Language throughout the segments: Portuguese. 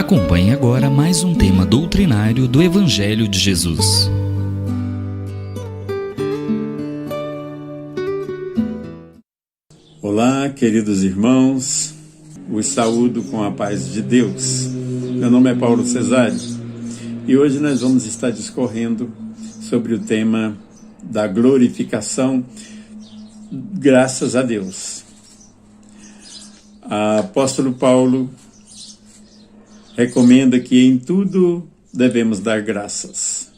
Acompanhe agora mais um tema doutrinário do Evangelho de Jesus. Olá, queridos irmãos, os saúdo com a paz de Deus. Meu nome é Paulo Cesário e hoje nós vamos estar discorrendo sobre o tema da glorificação, graças a Deus. O apóstolo Paulo recomenda que em tudo devemos dar graças.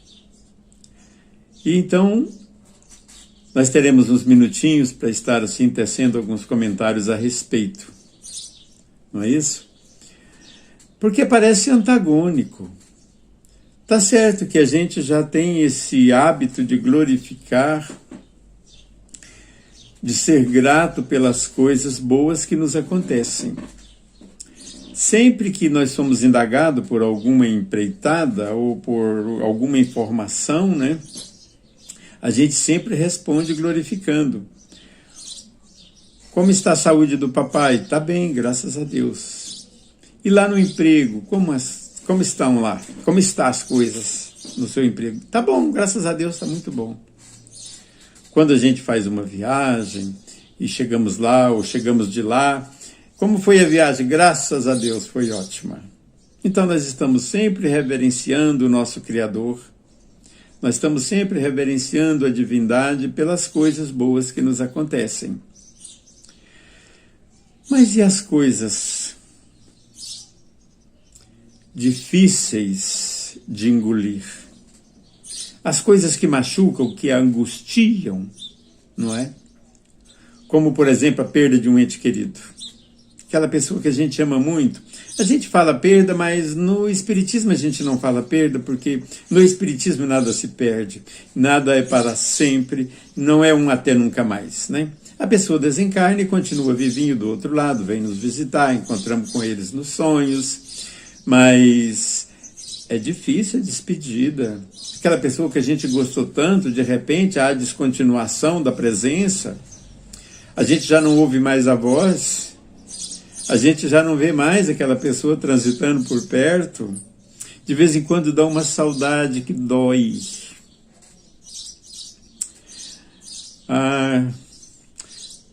E então, nós teremos uns minutinhos para estar assim tecendo alguns comentários a respeito. Não é isso? Porque parece antagônico. Tá certo que a gente já tem esse hábito de glorificar, de ser grato pelas coisas boas que nos acontecem. Sempre que nós somos indagados por alguma empreitada ou por alguma informação, né, a gente sempre responde glorificando. Como está a saúde do papai? Está bem, graças a Deus. E lá no emprego, como estão lá? Como estão as coisas no seu emprego? Tá bom, graças a Deus, está muito bom. Quando a gente faz uma viagem e chegamos lá ou chegamos de lá, como foi a viagem? Graças a Deus, foi ótima. Então nós estamos sempre reverenciando o nosso Criador. Nós estamos sempre reverenciando a divindade pelas coisas boas que nos acontecem. Mas e as coisas difíceis de engolir? As coisas que machucam, que angustiam, não é? Como, por exemplo, a perda de um ente querido. Aquela pessoa que a gente ama muito. A gente fala perda, mas no Espiritismo a gente não fala perda, porque no Espiritismo nada se perde, nada é para sempre, não é um até nunca mais, né? A pessoa desencarna e continua vivinho do outro lado, vem nos visitar, encontramos com eles nos sonhos, mas é difícil a despedida. Aquela pessoa que a gente gostou tanto, de repente há a descontinuação da presença, a gente já não ouve mais a voz, a gente já não vê mais aquela pessoa transitando por perto. De vez em quando dá uma saudade que dói.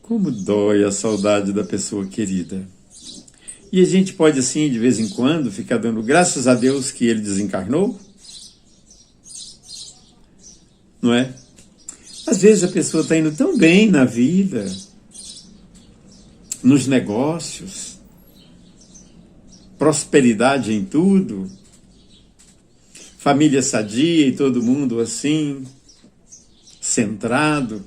Como dói a saudade da pessoa querida. E a gente pode assim, de vez em quando, ficar dando graças a Deus que ele desencarnou? Não é? Às vezes a pessoa está indo tão bem na vida, nos negócios, prosperidade em tudo, família sadia e todo mundo assim, centrado,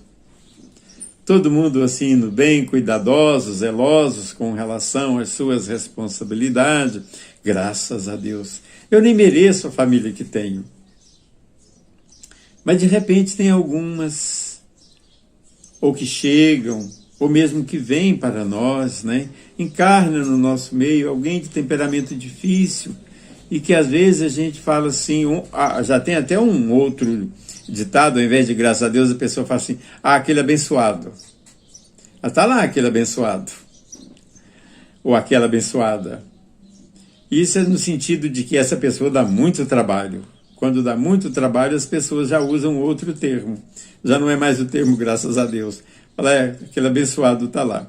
todo mundo assim no bem, cuidadosos, zelosos com relação às suas responsabilidades, graças a Deus. Eu nem mereço a família que tenho. Mas de repente tem algumas, ou que chegam, ou mesmo que vem para nós, né? Encarna no nosso meio alguém de temperamento difícil e que às vezes a gente fala assim, já tem até um outro ditado, ao invés de graças a Deus, a pessoa fala assim, aquele abençoado. Está lá aquele abençoado, ou aquela abençoada. Isso é no sentido de que essa pessoa dá muito trabalho. Quando dá muito trabalho, as pessoas já usam outro termo. Já não é mais o termo graças a Deus. Fala, aquele abençoado está lá.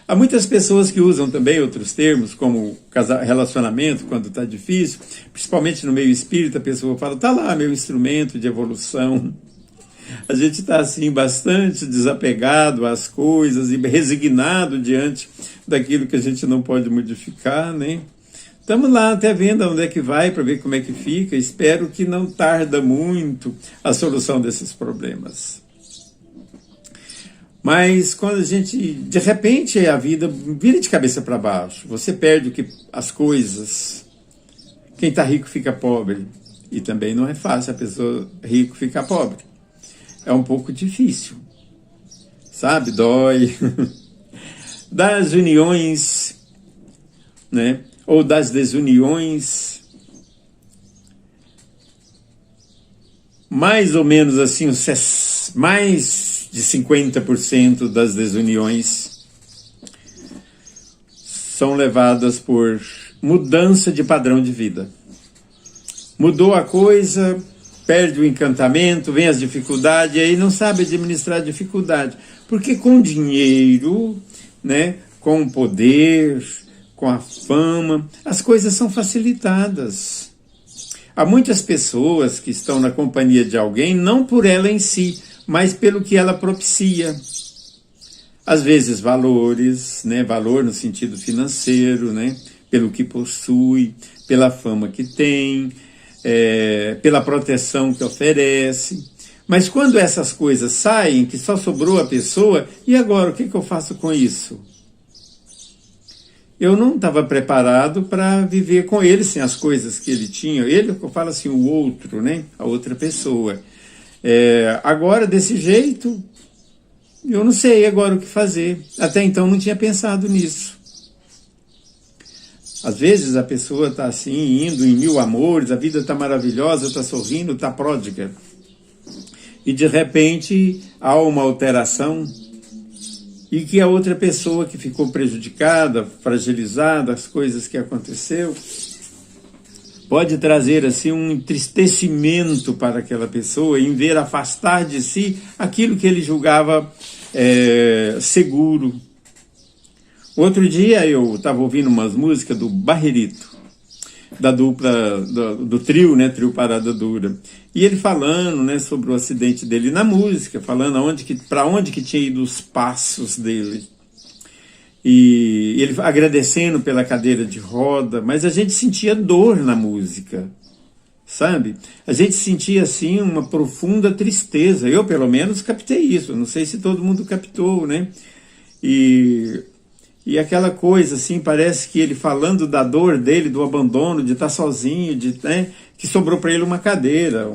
Há muitas pessoas que usam também outros termos, como relacionamento, quando está difícil, principalmente no meio espírita, a pessoa fala, está lá meu instrumento de evolução. A gente está assim bastante desapegado às coisas e resignado diante daquilo que a gente não pode modificar, né? Estamos lá até vendo onde é que vai, para ver como é que fica. Espero que não tarda muito a solução desses problemas. Mas quando a gente, de repente, a vida vira de cabeça para baixo, você perde as coisas, quem está rico fica pobre. E também não é fácil a pessoa rico ficar pobre. É um pouco difícil, sabe? Dói. Das uniões, né? Ou das desuniões, mais ou menos assim, mais de 50% das desuniões são levadas por mudança de padrão de vida. Mudou a coisa, perde o encantamento, vem as dificuldades, e aí não sabe administrar a dificuldade. Porque com dinheiro, né, com o poder, com a fama, as coisas são facilitadas. Há muitas pessoas que estão na companhia de alguém, não por ela em si, mas pelo que ela propicia. Às vezes valores, né, valor no sentido financeiro, né, pelo que possui, pela fama que tem, pela proteção que oferece. Mas quando essas coisas saem, que só sobrou a pessoa, e agora, o que eu faço com isso? Eu não estava preparado para viver com ele sem as coisas que ele tinha. Ele, eu falo assim, o outro, né? A outra pessoa. Agora, desse jeito, eu não sei agora o que fazer. Até então não tinha pensado nisso. Às vezes a pessoa está assim, indo em mil amores, a vida está maravilhosa, está sorrindo, está pródiga. E de repente há uma alteração e que a outra pessoa que ficou prejudicada, fragilizada, as coisas que aconteceu, pode trazer assim um entristecimento para aquela pessoa em ver afastar de si aquilo que ele julgava seguro. Outro dia eu estava ouvindo umas músicas do Barrerito, da dupla, do trio, né, trio Parada Dura. E ele falando, né, sobre o acidente dele na música, falando para onde que tinha ido os passos dele. E ele agradecendo pela cadeira de roda, mas a gente sentia dor na música, sabe? A gente sentia, assim, uma profunda tristeza. Eu, pelo menos, captei isso. Não sei se todo mundo captou, né? E aquela coisa, assim, parece que ele falando da dor dele, do abandono, de estar sozinho, né, que sobrou para ele uma cadeira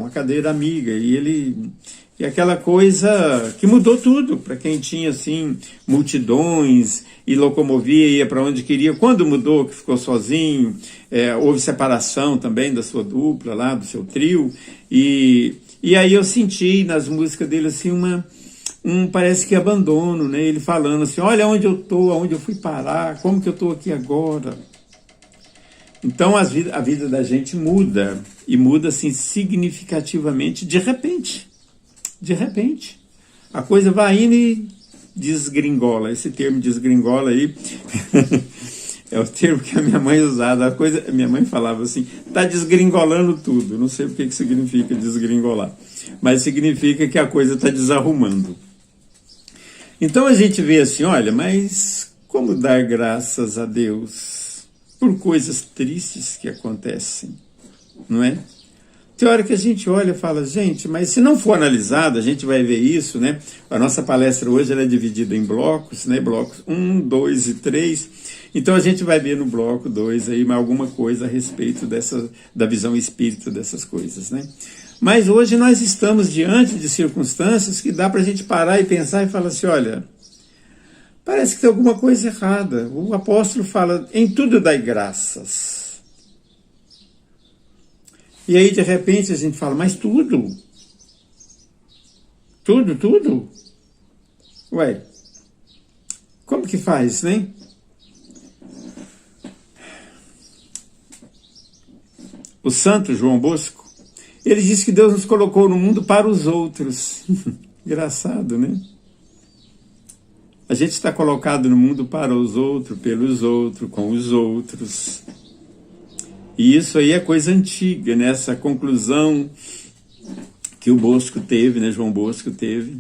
amiga, e aquela coisa que mudou tudo para quem tinha, assim, multidões, e locomovia, ia para onde queria. Quando mudou, que ficou sozinho, houve separação também da sua dupla lá, do seu trio, e aí eu senti nas músicas dele, assim, parece que abandono, né? Ele falando assim, olha onde eu estou, aonde eu fui parar, como que eu estou aqui agora. Então a vida da gente muda, e muda assim significativamente, de repente. De repente. A coisa vai indo e desgringola. Esse termo desgringola aí é o termo que a minha mãe usava. Minha mãe falava assim, tá desgringolando tudo. Não sei o que significa desgringolar, mas significa que a coisa está desarrumando. Então a gente vê assim, olha, mas como dar graças a Deus por coisas tristes que acontecem, não é? Tem hora que a gente olha e fala, gente, mas se não for analisado, a gente vai ver isso, né? A nossa palestra hoje ela é dividida em blocos, né? Blocos 1, 2 e 3. Então a gente vai ver no bloco 2 aí alguma coisa a respeito da visão espírita dessas coisas, né? Mas hoje nós estamos diante de circunstâncias que dá para a gente parar e pensar e falar assim, olha, parece que tem alguma coisa errada. O apóstolo fala, em tudo dai graças. E aí de repente a gente fala, mas tudo? Tudo? Ué, como que faz, né? O santo João Bosco, ele disse que Deus nos colocou no mundo para os outros. Engraçado, né? A gente está colocado no mundo para os outros, pelos outros, com os outros. E isso aí é coisa antiga, né? Essa conclusão que o Bosco teve, né? João Bosco teve,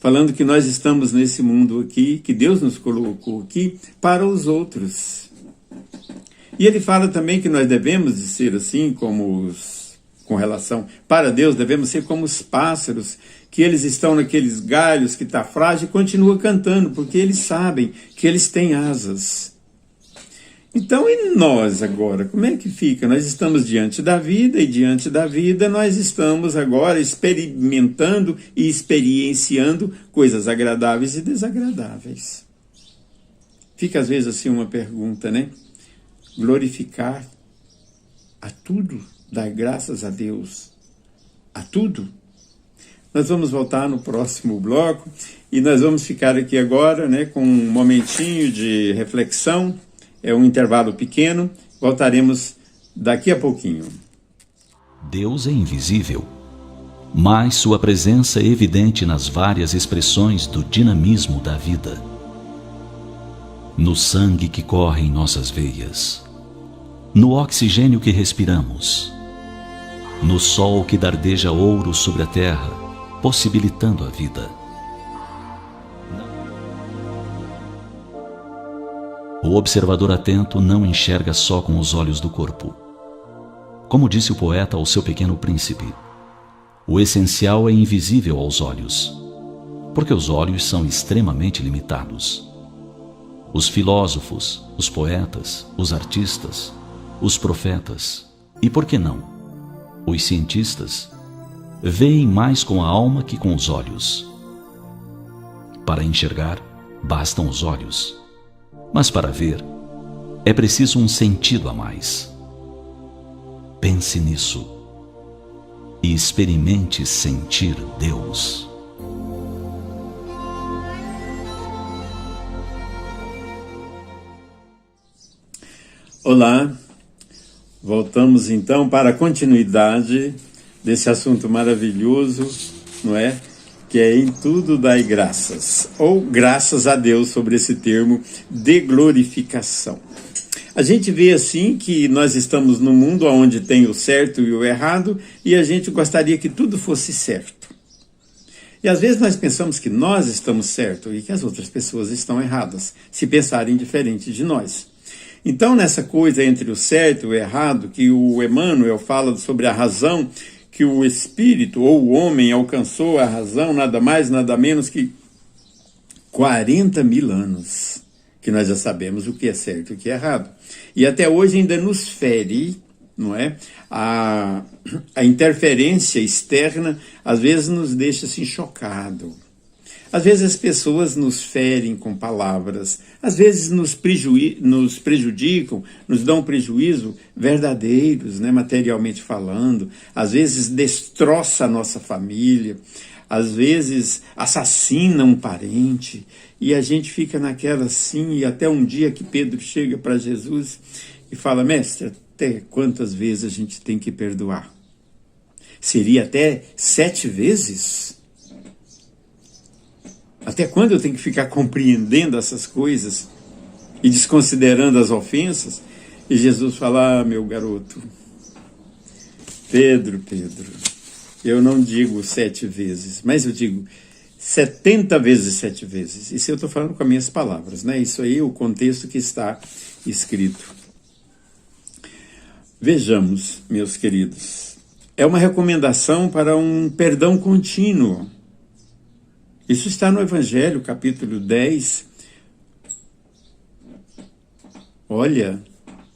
falando que nós estamos nesse mundo aqui, que Deus nos colocou aqui para os outros. E ele fala também que nós devemos de ser assim, com relação para Deus, devemos ser como os pássaros, que eles estão naqueles galhos que está frágil e continua cantando, porque eles sabem que eles têm asas. Então, e nós agora? Como é que fica? Nós estamos diante da vida, e diante da vida nós estamos agora experimentando e experienciando coisas agradáveis e desagradáveis. Fica às vezes assim uma pergunta, né? Glorificar a tudo, dar graças a Deus a tudo. Nós vamos voltar no próximo bloco e nós vamos ficar aqui agora, né, com um momentinho de reflexão, um intervalo pequeno, Voltaremos daqui a pouquinho. Deus é invisível, mas sua presença é evidente nas várias expressões do dinamismo da vida. No sangue que corre em nossas veias, no oxigênio que respiramos, no sol que dardeja ouro sobre a terra, possibilitando a vida. O observador atento não enxerga só com os olhos do corpo. Como disse o poeta ao seu pequeno príncipe, o essencial é invisível aos olhos, porque os olhos são extremamente limitados. Os filósofos, os poetas, os artistas, os profetas e, por que não, os cientistas, veem mais com a alma que com os olhos. Para enxergar, bastam os olhos, mas para ver, é preciso um sentido a mais. Pense nisso e experimente sentir Deus. Olá, voltamos então para a continuidade desse assunto maravilhoso, não é? Que é em tudo dai graças, ou graças a Deus sobre esse termo de glorificação. A gente vê assim que nós estamos num mundo onde tem o certo e o errado e a gente gostaria que tudo fosse certo. E às vezes nós pensamos que nós estamos certos e que as outras pessoas estão erradas, se pensarem diferente de nós. Então, nessa coisa entre o certo e o errado, que o Emmanuel fala sobre a razão, que o espírito ou o homem alcançou a razão nada mais, nada menos que 40 mil anos, que nós já sabemos o que é certo e o que é errado. E até hoje ainda nos fere, não é? A interferência externa às vezes nos deixa assim chocado. Às vezes as pessoas nos ferem com palavras, às vezes nos prejudicam, nos dão prejuízo verdadeiros, né, materialmente falando, às vezes destroça a nossa família, às vezes assassina um parente, e a gente fica naquela assim, e até um dia que Pedro chega para Jesus e fala: mestre, até quantas vezes a gente tem que perdoar? Seria até 7 vezes? Até quando eu tenho que ficar compreendendo essas coisas e desconsiderando as ofensas? E Jesus fala: ah, meu garoto, Pedro, eu não digo 7 vezes, mas eu digo 70 vezes 7 vezes. Isso eu estou falando com as minhas palavras, né? Isso aí é o contexto que está escrito. Vejamos, meus queridos, é uma recomendação para um perdão contínuo. Isso está no Evangelho, capítulo 10. Olha,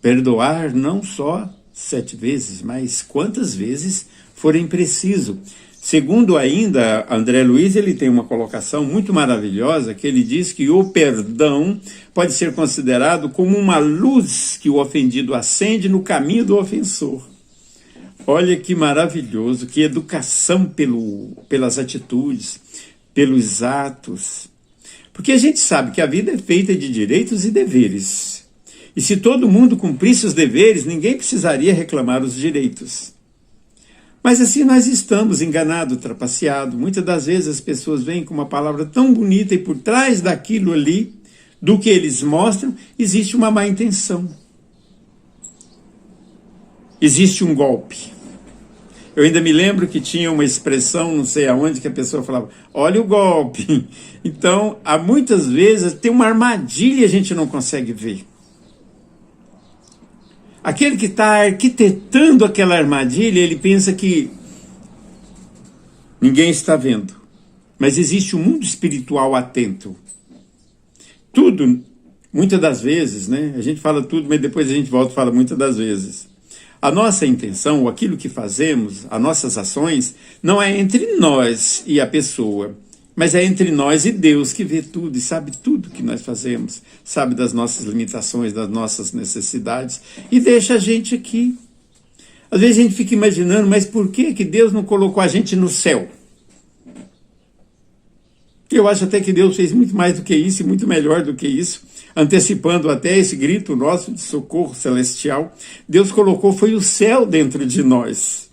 perdoar não só 7 vezes, mas quantas vezes forem preciso. Segundo ainda André Luiz, ele tem uma colocação muito maravilhosa, que ele diz que o perdão pode ser considerado como uma luz que o ofendido acende no caminho do ofensor. Olha que maravilhoso, que educação pelas atitudes, pelos atos. Porque a gente sabe que a vida é feita de direitos e deveres. E se todo mundo cumprisse os deveres, ninguém precisaria reclamar os direitos. Mas assim nós estamos enganados, trapaceados. Muitas das vezes as pessoas vêm com uma palavra tão bonita e por trás daquilo ali, do que eles mostram, existe uma má intenção. Existe um golpe. Eu ainda me lembro que tinha uma expressão, não sei aonde, que a pessoa falava: olha o golpe. Então, há muitas vezes tem uma armadilha e a gente não consegue ver. Aquele que está arquitetando aquela armadilha, ele pensa que ninguém está vendo. Mas existe um mundo espiritual atento. Tudo, muitas das vezes, né? A gente fala tudo, mas depois a gente volta e fala muitas das vezes. A nossa intenção, ou aquilo que fazemos, as nossas ações, não é entre nós e a pessoa, mas é entre nós e Deus, que vê tudo e sabe tudo que nós fazemos, sabe das nossas limitações, das nossas necessidades, e deixa a gente aqui. Às vezes a gente fica imaginando, mas por que Deus não colocou a gente no céu? Eu acho até que Deus fez muito mais do que isso e muito melhor do que isso. antecipando até esse grito nosso de socorro celestial, Deus colocou foi o céu dentro de nós.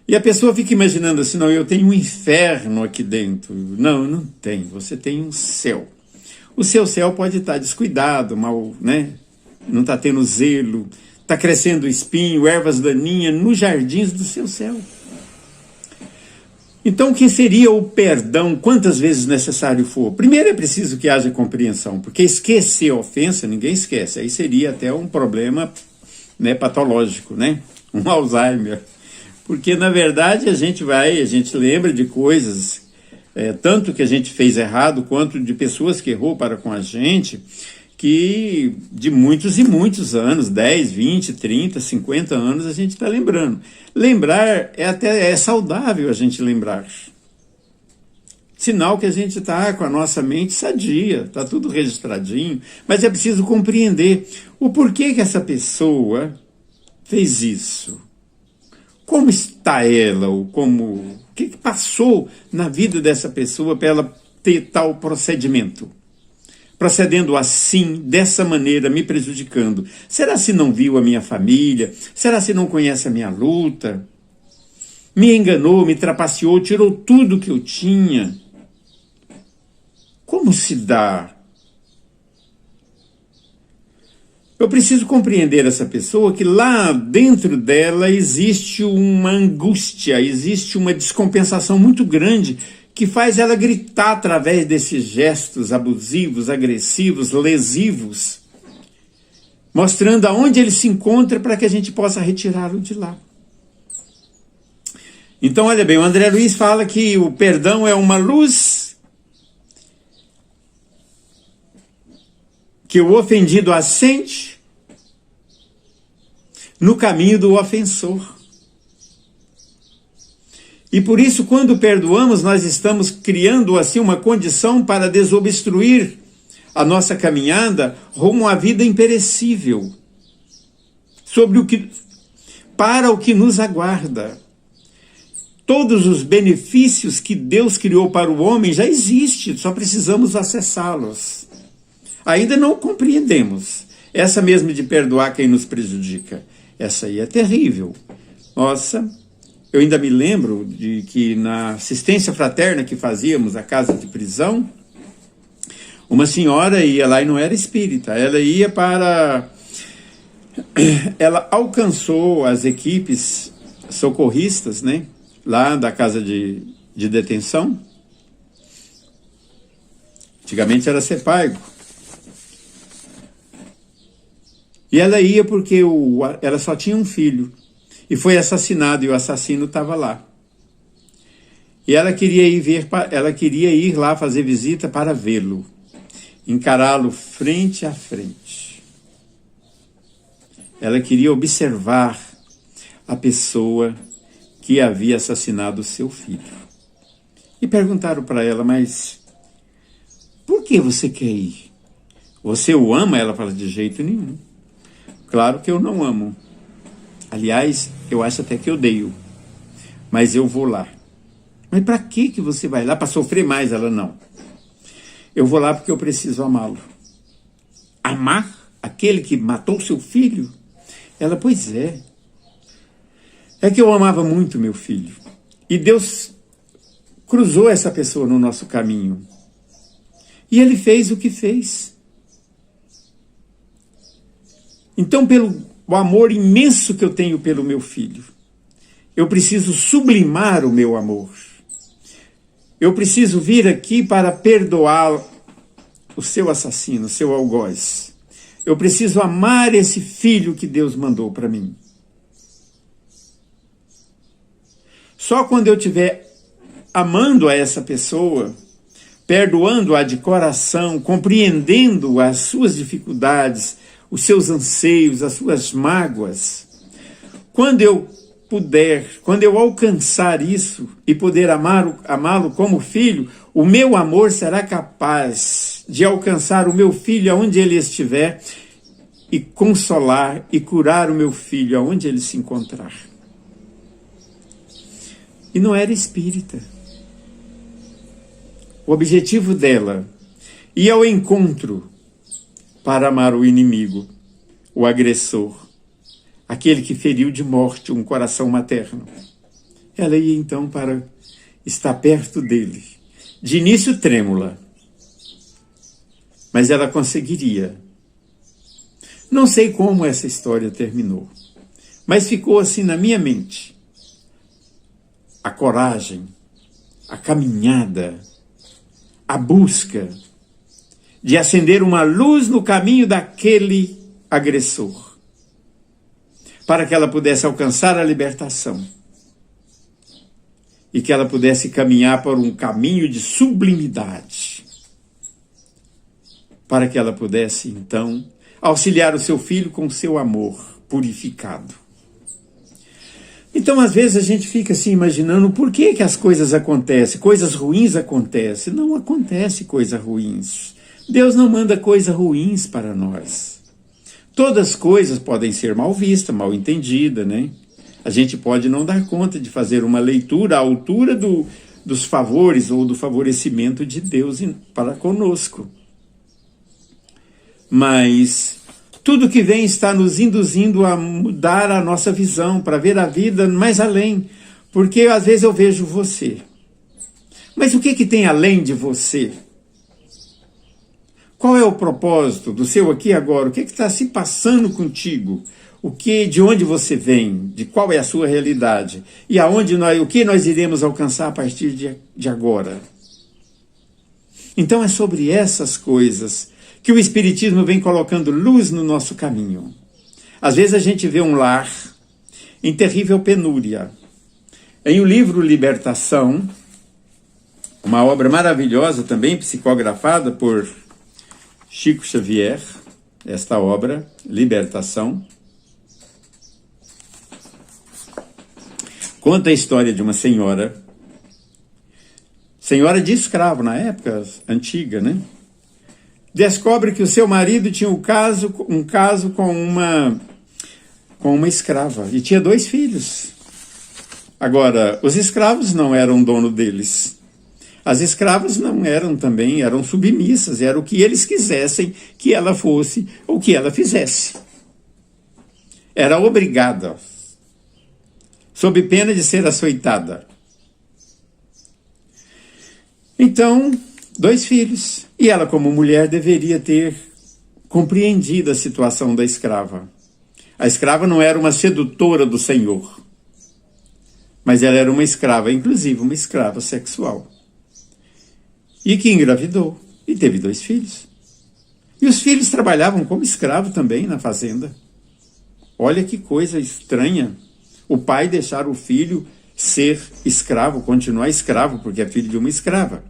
E a pessoa fica imaginando assim, não, eu tenho um inferno aqui dentro. Não, não tem, você tem um céu. O seu céu pode estar descuidado, mal, né? Não está tendo zelo, está crescendo espinho, ervas daninhas nos jardins do seu céu. Então, o que seria o perdão, quantas vezes necessário for? Primeiro é preciso que haja compreensão, porque esquecer a ofensa, ninguém esquece. Aí seria até um problema, né, patológico, né? Um Alzheimer. Porque, na verdade, a gente lembra de coisas, tanto que a gente fez errado, quanto de pessoas que errou para com a gente, que de muitos e muitos anos, 10, 20, 30, 50 anos, a gente está lembrando. Lembrar é saudável a gente lembrar. Sinal que a gente está com a nossa mente sadia, está tudo registradinho, mas é preciso compreender o porquê que essa pessoa fez isso. Como está ela, ou o que passou na vida dessa pessoa para ela ter tal procedimento? Procedendo assim, dessa maneira, me prejudicando. Será se não viu a minha família? Será se não conhece a minha luta? Me enganou, me trapaceou, tirou tudo que eu tinha. Como se dá? Eu preciso compreender essa pessoa que lá dentro dela existe uma angústia, existe uma descompensação muito grande que faz ela gritar através desses gestos abusivos, agressivos, lesivos, mostrando aonde ele se encontra para que a gente possa retirá-lo de lá. Então, olha bem, o André Luiz fala que o perdão é uma luz que o ofendido acende no caminho do ofensor. E por isso, quando perdoamos, nós estamos criando assim uma condição para desobstruir a nossa caminhada rumo à vida imperecível, para o que nos aguarda. Todos os benefícios que Deus criou para o homem já existem, só precisamos acessá-los. Ainda não compreendemos. Essa mesmo de perdoar quem nos prejudica, essa aí é terrível. Nossa, eu ainda me lembro de que na assistência fraterna que fazíamos à casa de prisão, uma senhora ia lá e não era espírita, ela alcançou as equipes socorristas, né, lá da casa de detenção. Antigamente era Sepaigo. E ela ia porque ela só tinha um filho. E foi assassinado, e o assassino estava lá. E ela queria ir lá fazer visita para vê-lo, encará-lo frente a frente. Ela queria observar a pessoa que havia assassinado o seu filho. E perguntaram para ela, mas por que você quer ir? Você o ama? Ela fala, de jeito nenhum. Claro que eu não amo. Aliás, eu acho até que odeio. Mas eu vou lá. Mas para que você vai lá? Para sofrer mais? Ela, não. Eu vou lá porque eu preciso amá-lo. Amar aquele que matou seu filho? Ela, pois é. É que eu amava muito meu filho. E Deus cruzou essa pessoa no nosso caminho. E ele fez o que fez. Então, pelo amor imenso que eu tenho pelo meu filho, eu preciso sublimar o meu amor. Eu preciso vir aqui para perdoar o seu assassino, o seu algoz. Eu preciso amar esse filho que Deus mandou para mim. Só quando eu estiver amando a essa pessoa, perdoando-a de coração, compreendendo as suas dificuldades, os seus anseios, as suas mágoas, quando eu alcançar isso e poder amá-lo como filho, o meu amor será capaz de alcançar o meu filho aonde ele estiver e consolar e curar o meu filho aonde ele se encontrar. E não era espírita. O objetivo dela ir ao encontro para amar o inimigo, o agressor, aquele que feriu de morte um coração materno. Ela ia então para estar perto dele, de início trêmula, mas ela conseguiria. Não sei como essa história terminou, mas ficou assim na minha mente. A coragem, a caminhada, a busca de acender uma luz no caminho daquele agressor, para que ela pudesse alcançar a libertação e que ela pudesse caminhar por um caminho de sublimidade, para que ela pudesse, então, auxiliar o seu filho com seu amor purificado. Então, às vezes, a gente fica assim imaginando por que as coisas acontecem, coisas ruins acontecem. Não acontece coisas ruins. Deus não manda coisas ruins para nós. Todas as coisas podem ser mal vistas, mal entendidas, né? A gente pode não dar conta de fazer uma leitura à altura dos favores ou do favorecimento de Deus para conosco. Mas tudo que vem está nos induzindo a mudar a nossa visão, para ver a vida mais além. Porque às vezes eu vejo você. Mas o que tem além de você? Qual é o propósito do seu aqui e agora? O que está se passando contigo? De onde você vem? De qual é a sua realidade? E o que nós iremos alcançar a partir de agora? Então é sobre essas coisas que o Espiritismo vem colocando luz no nosso caminho. Às vezes a gente vê um lar em terrível penúria. Em o livro Libertação, uma obra maravilhosa também, psicografada por Chico Xavier, esta obra, Libertação, conta a história de uma senhora de escravo, na época antiga, né? Descobre que o seu marido tinha um caso com uma escrava, e tinha 2 filhos. Agora, os escravos não eram dono deles. As escravas não eram também, eram submissas, era o que eles quisessem que ela fosse ou que ela fizesse. Era obrigada, sob pena de ser açoitada. Então, 2 filhos. E ela, como mulher, deveria ter compreendido a situação da escrava. A escrava não era uma sedutora do Senhor, mas ela era uma escrava, inclusive uma escrava sexual. E que engravidou e teve 2 filhos. E os filhos trabalhavam como escravo também na fazenda. Olha que coisa estranha. O pai deixar o filho ser escravo, continuar escravo, porque é filho de uma escrava.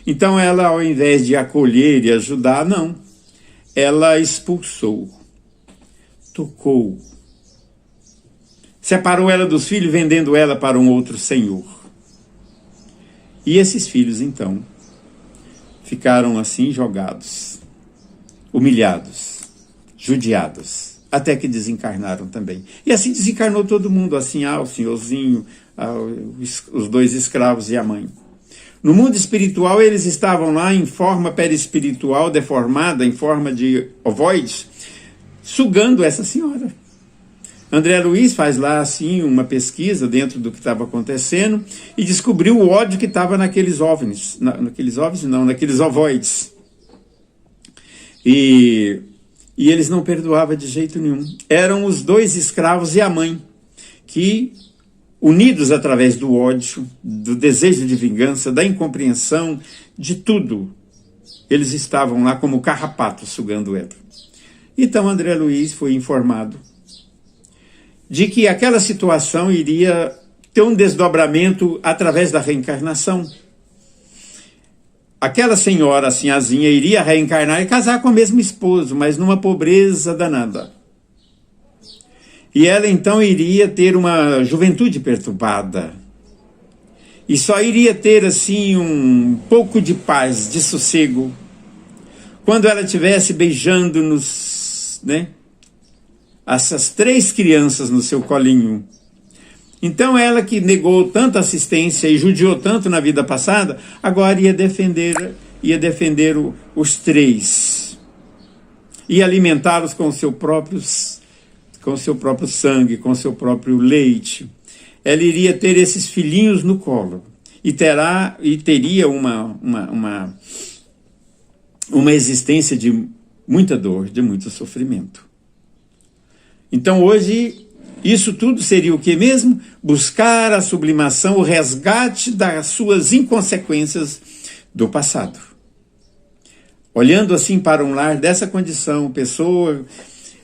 Então ela, ao invés de acolher e ajudar, não. Ela expulsou, tocou, separou ela dos filhos, vendendo ela para um outro senhor. E esses filhos, então, ficaram assim jogados, humilhados, judiados, até que desencarnaram também. E assim desencarnou todo mundo, assim, o senhorzinho, os 2 escravos e a mãe. No mundo espiritual, eles estavam lá em forma perispiritual, deformada, em forma de ovoides, sugando essa senhora. André Luiz faz lá, assim, uma pesquisa dentro do que estava acontecendo e descobriu o ódio que estava naqueles OVNIs. Naqueles ovoides. E eles não perdoavam de jeito nenhum. Eram os 2 escravos e a mãe, que, unidos através do ódio, do desejo de vingança, da incompreensão, de tudo, eles estavam lá como carrapatos sugando ela. Então André Luiz foi informado de que aquela situação iria ter um desdobramento através da reencarnação. Aquela senhora, a sinhazinha, iria reencarnar e casar com o mesmo esposo, mas numa pobreza danada. E ela então iria ter uma juventude perturbada. E só iria ter assim um pouco de paz, de sossego, quando ela estivesse beijando essas 3 crianças no seu colinho. Então ela, que negou tanta assistência e judiou tanto na vida passada, agora ia defender os 3. e alimentá-los com o seu próprio sangue, com o seu próprio leite. Ela iria ter esses filhinhos no colo e teria uma existência de muita dor, de muito sofrimento. Então hoje, isso tudo seria o que mesmo? Buscar a sublimação, o resgate das suas inconsequências do passado. Olhando assim para um lar dessa condição, pessoa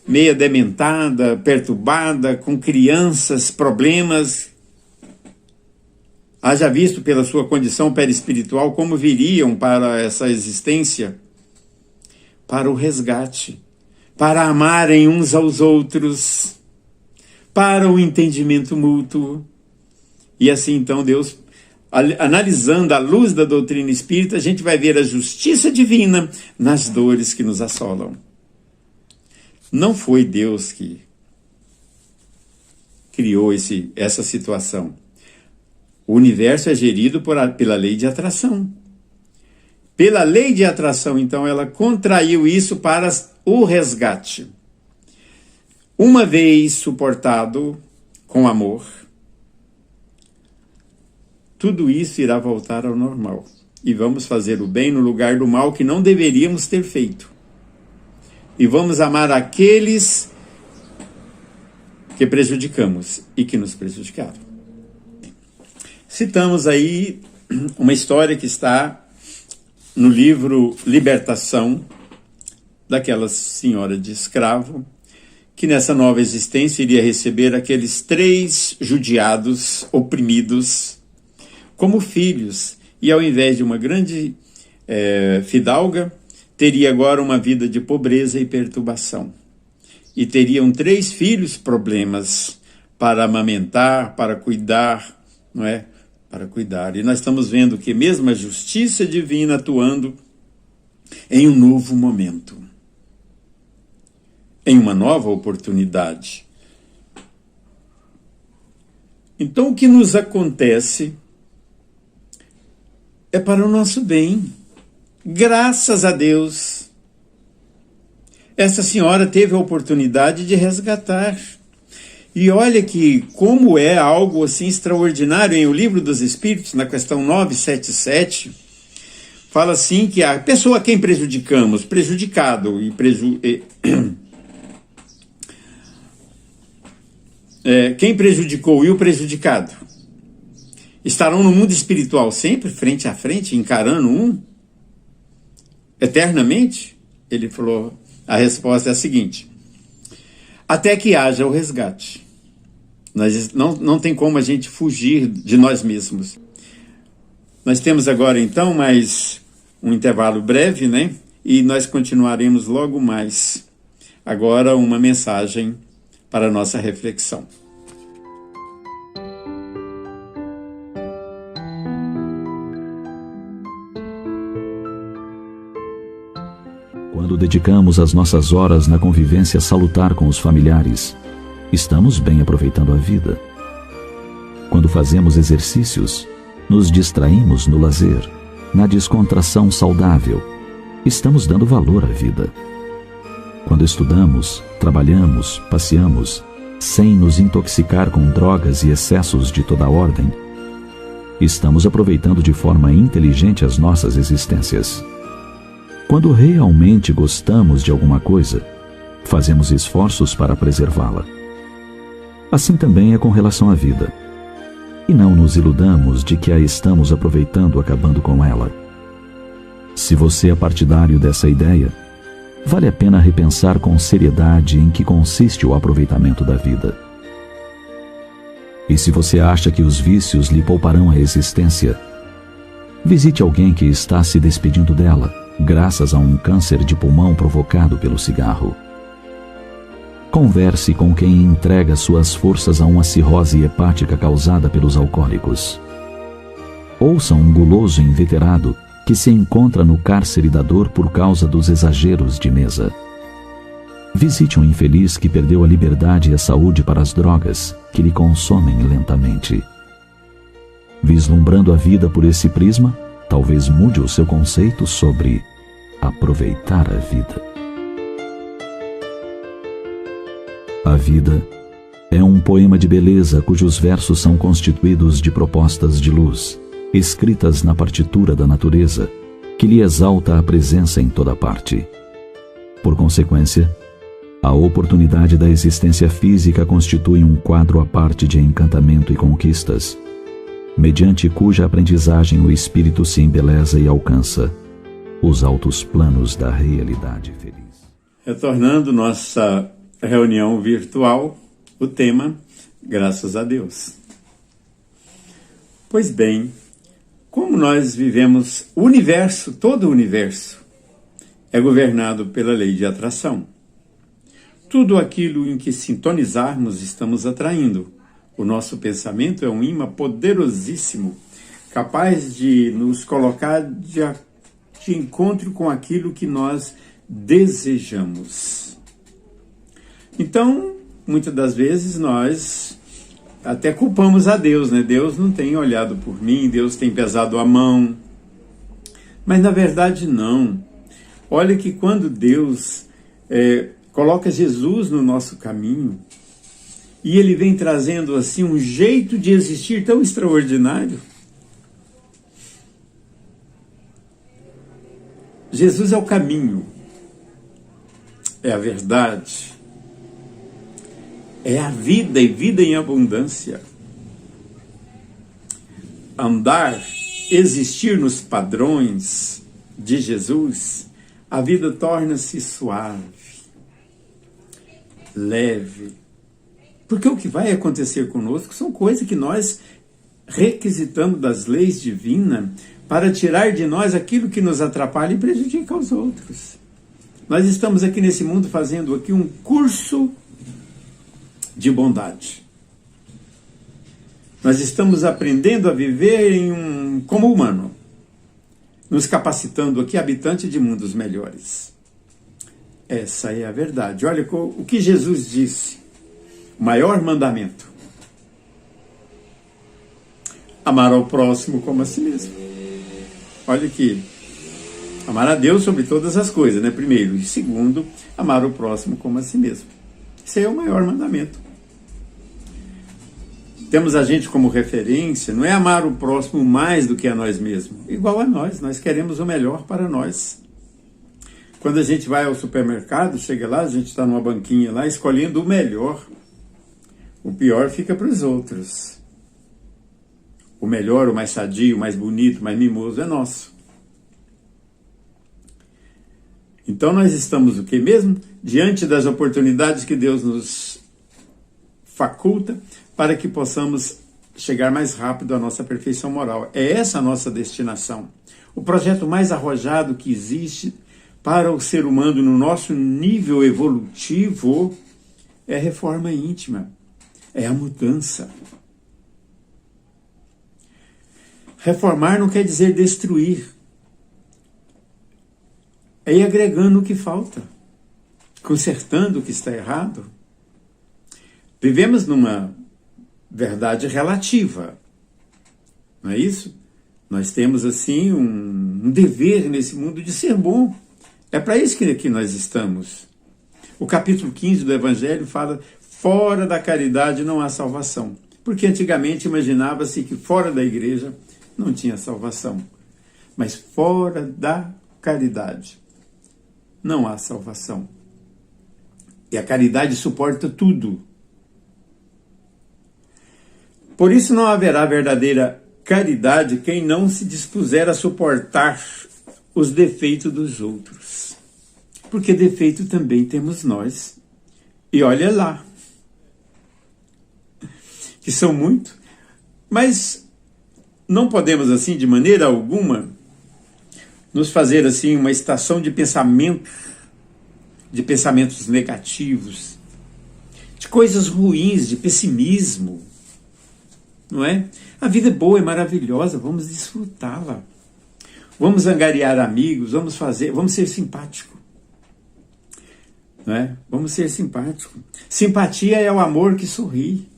meia dementada, perturbada, com crianças, problemas, haja visto pela sua condição perispiritual como viriam para essa existência, para o resgate, para amarem uns aos outros, para o entendimento mútuo. E assim então Deus, analisando à luz da doutrina espírita, a gente vai ver a justiça divina nas dores que nos assolam. Não foi Deus que criou essa situação. O universo é gerido pela lei de atração. Pela lei de atração, então, ela contraiu isso para o resgate. Uma vez suportado com amor, tudo isso irá voltar ao normal. E vamos fazer o bem no lugar do mal que não deveríamos ter feito. E vamos amar aqueles que prejudicamos e que nos prejudicaram. Citamos aí uma história que está no livro Libertação, daquela senhora de escravo, que nessa nova existência iria receber aqueles 3 judiados, oprimidos, como filhos, e ao invés de uma grande fidalga, teria agora uma vida de pobreza e perturbação. E teriam 3 filhos problemas para amamentar, para cuidar, não é? Para cuidar. E nós estamos vendo que mesmo a justiça divina atuando em um novo momento, em uma nova oportunidade. Então o que nos acontece é para o nosso bem. Graças a Deus, essa senhora teve a oportunidade de resgatar. E olha que como é algo assim extraordinário, em O Livro dos Espíritos, na questão 977, fala assim que a pessoa a quem prejudicamos, prejudicado e quem prejudicou e o prejudicado, estarão no mundo espiritual sempre, frente a frente, encarando um? Eternamente? Ele falou, a resposta é a seguinte: até que haja o resgate. Não tem como a gente fugir de nós mesmos. Nós temos agora então mais um intervalo breve, né? E nós continuaremos logo mais. Agora uma mensagem para a nossa reflexão. Quando dedicamos as nossas horas na convivência salutar com os familiares, estamos bem aproveitando a vida. Quando fazemos exercícios, nos distraímos no lazer, na descontração saudável, estamos dando valor à vida. Quando estudamos, trabalhamos, passeamos, sem nos intoxicar com drogas e excessos de toda ordem, estamos aproveitando de forma inteligente as nossas existências. Quando realmente gostamos de alguma coisa, fazemos esforços para preservá-la. Assim também é com relação à vida. E não nos iludamos de que a estamos aproveitando acabando com ela. Se você é partidário dessa ideia, vale a pena repensar com seriedade em que consiste o aproveitamento da vida. E se você acha que os vícios lhe pouparão a existência, visite alguém que está se despedindo dela, graças a um câncer de pulmão provocado pelo cigarro. Converse com quem entrega suas forças a uma cirrose hepática causada pelos alcoólicos. Ouça um guloso inveterado que se encontra no cárcere da dor por causa dos exageros de mesa. Visite um infeliz que perdeu a liberdade e a saúde para as drogas que lhe consomem lentamente. Vislumbrando a vida por esse prisma, talvez mude o seu conceito sobre aproveitar a vida. vida é um poema de beleza cujos versos são constituídos de propostas de luz, escritas na partitura da natureza, que lhe exalta a presença em toda parte. Por consequência, a oportunidade da existência física constitui um quadro à parte de encantamento e conquistas, mediante cuja aprendizagem o espírito se embeleza e alcança os altos planos da realidade feliz. Retornando nossa reunião virtual, o tema, graças a Deus. Pois bem, como nós vivemos o universo, todo o universo, é governado pela lei de atração. Tudo aquilo em que sintonizarmos estamos atraindo. O nosso pensamento é um imã poderosíssimo, capaz de nos colocar de encontro com aquilo que nós desejamos. Então, muitas das vezes nós até culpamos a Deus, né? Deus não tem olhado por mim, Deus tem pesado a mão. Mas na verdade não. Olha que quando Deus coloca Jesus no nosso caminho, e Ele vem trazendo assim um jeito de existir tão extraordinário. Jesus é o caminho, é a verdade, é a vida e vida em abundância. Andar, existir nos padrões de Jesus, a vida torna-se suave, leve. Porque o que vai acontecer conosco são coisas que nós requisitamos das leis divinas para tirar de nós aquilo que nos atrapalha e prejudica os outros. Nós estamos aqui nesse mundo fazendo aqui um curso de bondade. Nós estamos aprendendo a viver como humano, nos capacitando aqui, habitante de mundos melhores. Essa é a verdade. Olha o que Jesus disse, o maior mandamento: amar ao próximo como a si mesmo. Olha aqui, amar a Deus sobre todas as coisas, né? Primeiro. E segundo, amar o próximo como a si mesmo. Esse é o maior mandamento. Temos a gente como referência, não é amar o próximo mais do que a nós mesmos. Igual a nós queremos o melhor para nós. Quando a gente vai ao supermercado, chega lá, a gente está numa banquinha lá, escolhendo o melhor. O pior fica para os outros. O melhor, o mais sadio, o mais bonito, o mais mimoso é nosso. Então nós estamos o que mesmo? Diante das oportunidades que Deus nos faculta para que possamos chegar mais rápido à nossa perfeição moral. É essa a nossa destinação. O projeto mais arrojado que existe para o ser humano no nosso nível evolutivo é a reforma íntima, é a mudança. Reformar não quer dizer destruir. É ir agregando o que falta, consertando o que está errado. Vivemos numa verdade relativa, não é isso? Nós temos assim um dever nesse mundo de ser bom. É para isso que aqui nós estamos. O capítulo 15 do Evangelho fala: fora da caridade não há salvação. Porque antigamente imaginava-se que fora da igreja não tinha salvação. Mas fora da caridade não há salvação. E a caridade suporta tudo. Por isso não haverá verdadeira caridade quem não se dispuser a suportar os defeitos dos outros. Porque defeito também temos nós. E olha lá, que são muito, mas não podemos assim de maneira alguma nos fazer assim uma estação de pensamento, de pensamentos negativos, de coisas ruins, de pessimismo, não é? A vida é boa, é maravilhosa, vamos desfrutá-la. Vamos angariar amigos, vamos ser simpáticos. Não é? Vamos ser simpáticos. Simpatia é o amor que sorri.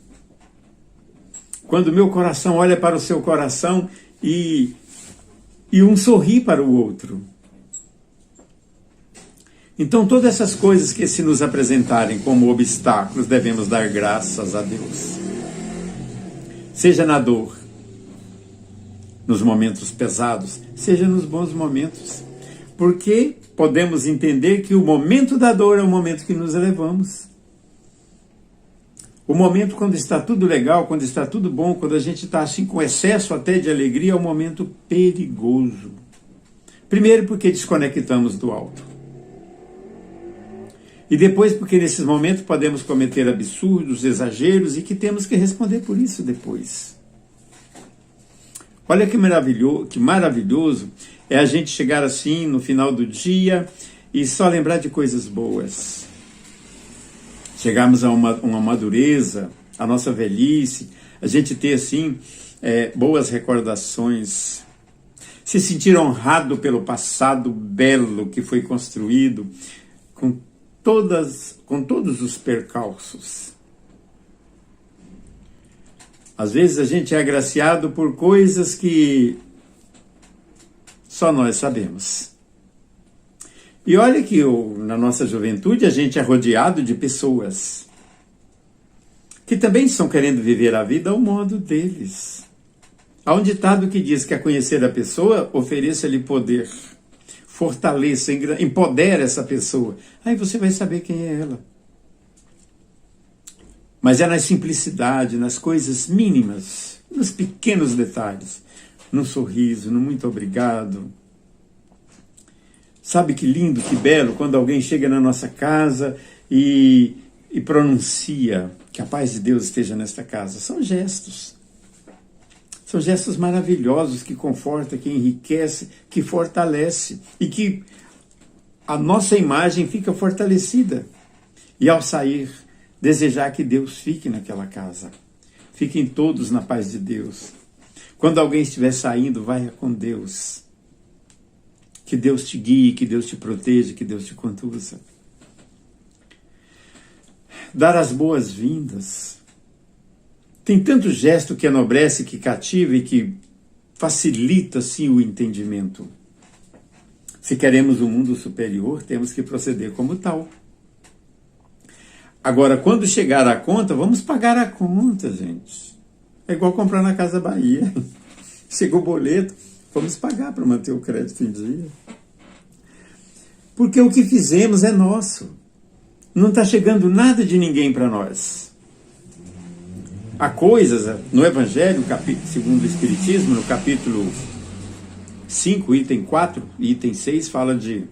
Quando o meu coração olha para o seu coração e um sorri para o outro. Então, todas essas coisas que se nos apresentarem como obstáculos, devemos dar graças a Deus. Seja na dor, nos momentos pesados, seja nos bons momentos. Porque podemos entender que o momento da dor é o momento que nos elevamos. O momento quando está tudo legal, quando está tudo bom, quando a gente está assim com excesso até de alegria, é um momento perigoso. Primeiro porque desconectamos do alto. E depois porque nesses momentos podemos cometer absurdos, exageros e que temos que responder por isso depois. Olha que maravilhoso é a gente chegar assim no final do dia e só lembrar de coisas boas. Chegarmos a uma madureza, a nossa velhice, a gente ter assim boas recordações, se sentir honrado pelo passado belo que foi construído com todos os percalços. Às vezes a gente é agraciado por coisas que só nós sabemos. E olha que na nossa juventude a gente é rodeado de pessoas que também estão querendo viver a vida ao modo deles. Há um ditado que diz que a conhecer a pessoa, ofereça-lhe poder, fortaleça, empodera essa pessoa. Aí você vai saber quem é ela. Mas é na simplicidade, nas coisas mínimas, nos pequenos detalhes, no sorriso, no muito obrigado. Sabe que lindo, que belo, quando alguém chega na nossa casa e pronuncia que a paz de Deus esteja nesta casa. São gestos. São gestos maravilhosos que confortam, que enriquecem, que fortalecem e que a nossa imagem fica fortalecida. E ao sair, desejar que Deus fique naquela casa. Fiquem todos na paz de Deus. Quando alguém estiver saindo, vai com Deus. Que Deus te guie, que Deus te proteja, que Deus te conduza. Dar as boas-vindas. Tem tanto gesto que enobrece, que cativa e que facilita, sim, o entendimento. Se queremos um mundo superior, temos que proceder como tal. Agora, quando chegar a conta, vamos pagar a conta, gente. É igual comprar na Casa Bahia. Chegou o boleto, vamos pagar para manter o crédito em dia. Porque o que fizemos é nosso. Não está chegando nada de ninguém para nós. Há coisas no Evangelho, segundo o Espiritismo, no capítulo 5, item 4 e item 6, fala de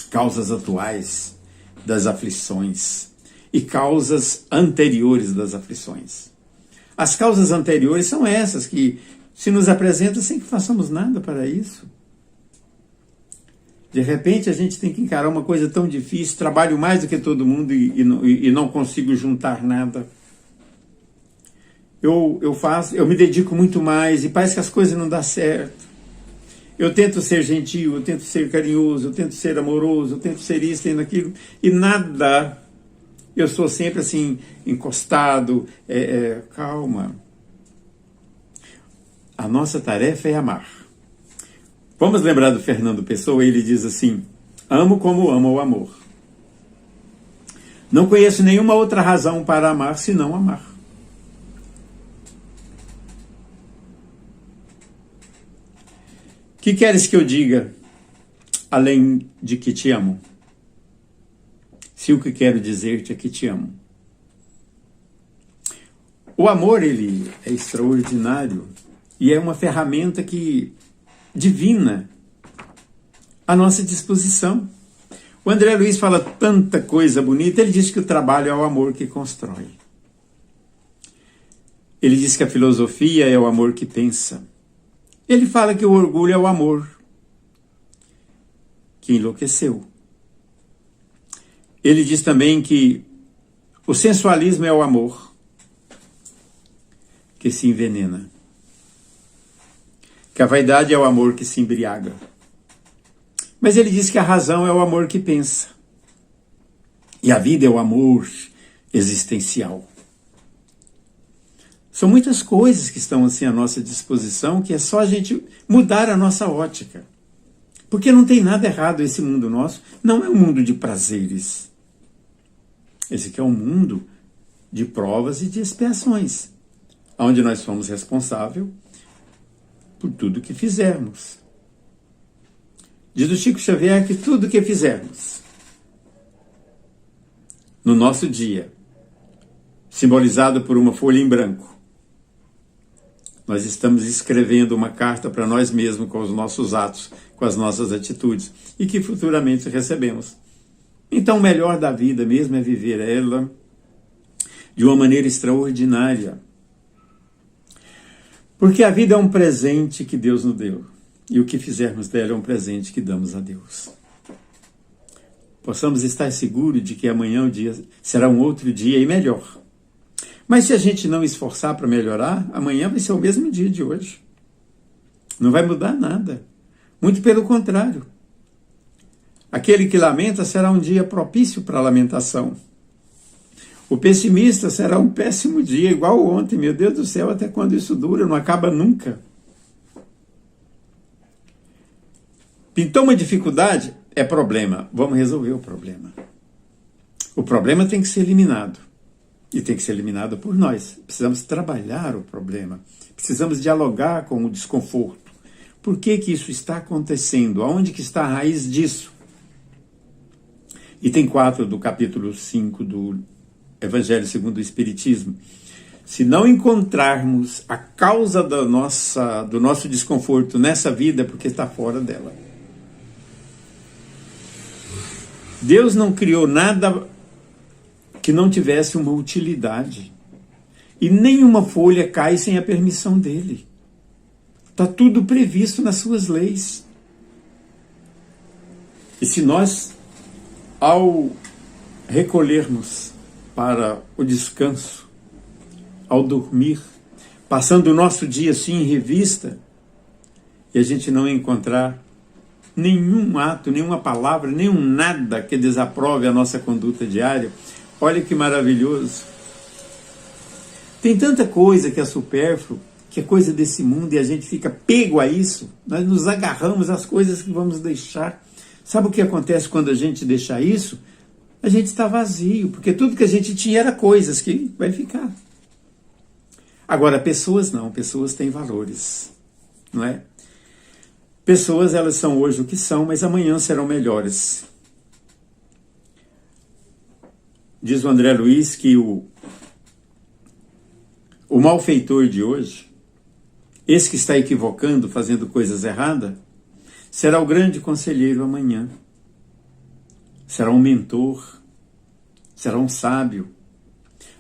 causas atuais das aflições e causas anteriores das aflições. As causas anteriores são essas que se nos apresentam sem que façamos nada para isso. De repente a gente tem que encarar uma coisa tão difícil, trabalho mais do que todo mundo e não consigo juntar nada. Eu me dedico muito mais e parece que as coisas não dão certo. Eu tento ser gentil, eu tento ser carinhoso, eu tento ser amoroso, eu tento ser isso e aquilo, e nada. Eu sou sempre assim, encostado, calma. A nossa tarefa é amar. Vamos lembrar do Fernando Pessoa, ele diz assim: amo como amo o amor. Não conheço nenhuma outra razão para amar senão amar. Que queres que eu diga, além de que te amo? Se o que quero dizer-te é que te amo. O amor, ele é extraordinário e é uma ferramenta divina à nossa disposição. O André Luiz fala tanta coisa bonita, ele diz que o trabalho é o amor que constrói. Ele diz que a filosofia é o amor que pensa. Ele fala que o orgulho é o amor que enlouqueceu. Ele diz também que o sensualismo é o amor que se envenena. Que a vaidade é o amor que se embriaga. Mas ele diz que a razão é o amor que pensa. E a vida é o amor existencial. São muitas coisas que estão assim à nossa disposição, que é só a gente mudar a nossa ótica. Porque não tem nada errado esse mundo nosso. Não é um mundo de prazeres. Esse aqui é um mundo de provas e de expiações, onde nós somos responsáveis por tudo que fizermos. Diz o Chico Xavier que tudo que fizermos no nosso dia, simbolizado por uma folha em branco, nós estamos escrevendo uma carta para nós mesmos com os nossos atos, com as nossas atitudes, e que futuramente recebemos. Então o melhor da vida mesmo é viver ela de uma maneira extraordinária. Porque a vida é um presente que Deus nos deu. E o que fizermos dela é um presente que damos a Deus. Possamos estar seguros de que amanhã o dia será um outro dia e melhor. Mas se a gente não esforçar para melhorar, amanhã vai ser o mesmo dia de hoje. Não vai mudar nada. Muito pelo contrário. Aquele que lamenta será um dia propício para a lamentação. O pessimista será um péssimo dia, igual ontem. Meu Deus do céu, até quando isso dura? Não acaba nunca. Pintou uma dificuldade? É problema. Vamos resolver o problema. O problema tem que ser eliminado. E tem que ser eliminado por nós. Precisamos trabalhar o problema. Precisamos dialogar com o desconforto. Por que que isso está acontecendo? Aonde que está a raiz disso? Item 4 do capítulo 5 do Evangelho segundo o Espiritismo. Se não encontrarmos a causa do nosso desconforto nessa vida, é porque está fora dela. Deus não criou nada que não tivesse uma utilidade. E nenhuma folha cai sem a permissão dele. Está tudo previsto nas suas leis. E se nós, ao recolhermos para o descanso, ao dormir, passando o nosso dia assim em revista, e a gente não encontrar nenhum ato, nenhuma palavra, nenhum nada que desaprove a nossa conduta diária, olha que maravilhoso. Tem tanta coisa que é supérfluo, que é coisa desse mundo, e a gente fica pego a isso, nós nos agarramos às coisas que vamos deixar. Sabe o que acontece quando a gente deixa isso? A gente está vazio, porque tudo que a gente tinha era coisas que vai ficar. Agora, pessoas não, pessoas têm valores, não é? Pessoas, elas são hoje o que são, mas amanhã serão melhores. Diz o André Luiz que o malfeitor de hoje, esse que está equivocando, fazendo coisas erradas, será o grande conselheiro amanhã. Será um mentor, será um sábio.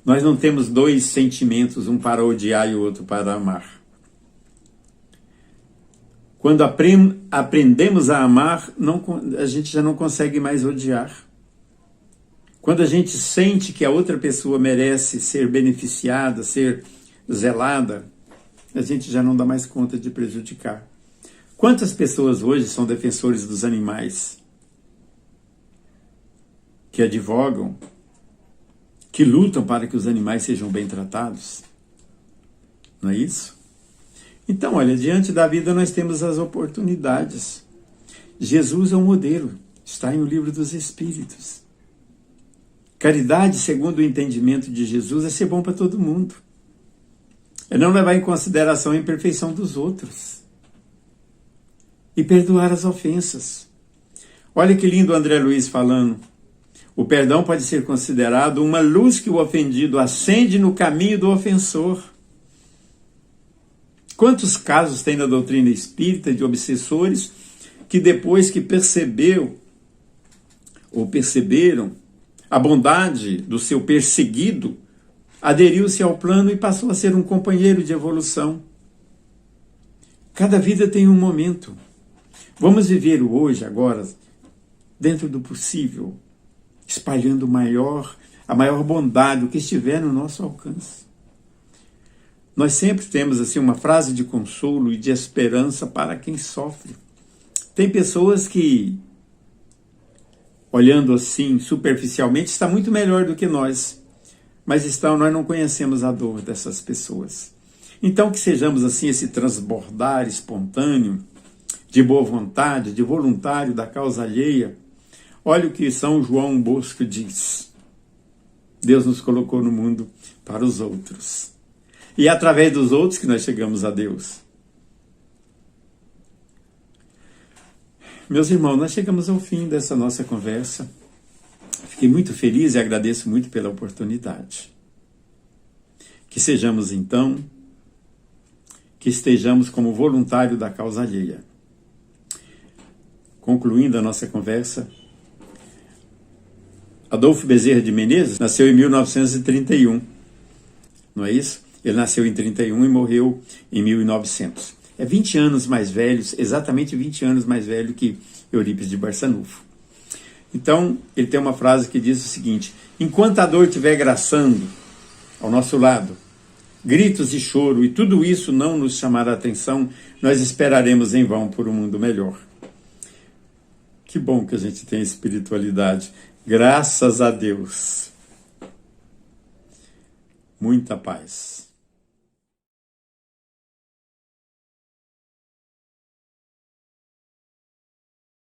Nós não temos dois sentimentos, um para odiar e o outro para amar. Quando aprendemos a amar, a gente já não consegue mais odiar. Quando a gente sente que a outra pessoa merece ser beneficiada, ser zelada, a gente já não dá mais conta de prejudicar. Quantas pessoas hoje são defensores dos animais? Que advogam, que lutam para que os animais sejam bem tratados? Não é isso? Então, olha, diante da vida nós temos as oportunidades. Jesus é um modelo, está em O Livro dos Espíritos. Caridade, segundo o entendimento de Jesus, é ser bom para todo mundo. É não levar em consideração a imperfeição dos outros. E perdoar as ofensas. Olha que lindo o André Luiz falando. O perdão pode ser considerado uma luz que o ofendido acende no caminho do ofensor. Quantos casos tem na doutrina espírita de obsessores que depois que perceberam a bondade do seu perseguido, aderiu-se ao plano e passou a ser um companheiro de evolução. Cada vida tem um momento. Vamos viver o hoje, agora, dentro do possível, espalhando a maior bondade, o que estiver no nosso alcance. Nós sempre temos assim uma frase de consolo e de esperança para quem sofre. Tem pessoas que, olhando assim superficialmente, está muito melhor do que nós, mas nós não conhecemos a dor dessas pessoas. Então que sejamos assim esse transbordar espontâneo de boa vontade, de voluntário da causa alheia. Olha o que São João Bosco diz. Deus nos colocou no mundo para os outros. E é através dos outros que nós chegamos a Deus. Meus irmãos, nós chegamos ao fim dessa nossa conversa. Fiquei muito feliz e agradeço muito pela oportunidade. Que sejamos, então, que estejamos como voluntário da causa alheia. Concluindo a nossa conversa, Adolfo Bezerra de Menezes nasceu em 1931, não é isso? Ele nasceu em 31 e morreu em 1900. É 20 anos mais velho, exatamente 20 anos mais velho que Eurípides de Barçanufo. Então, ele tem uma frase que diz o seguinte: enquanto a dor estiver graçando ao nosso lado, gritos e choro, e tudo isso não nos chamar a atenção, nós esperaremos em vão por um mundo melhor. Que bom que a gente tem espiritualidade. Graças a Deus. Muita paz.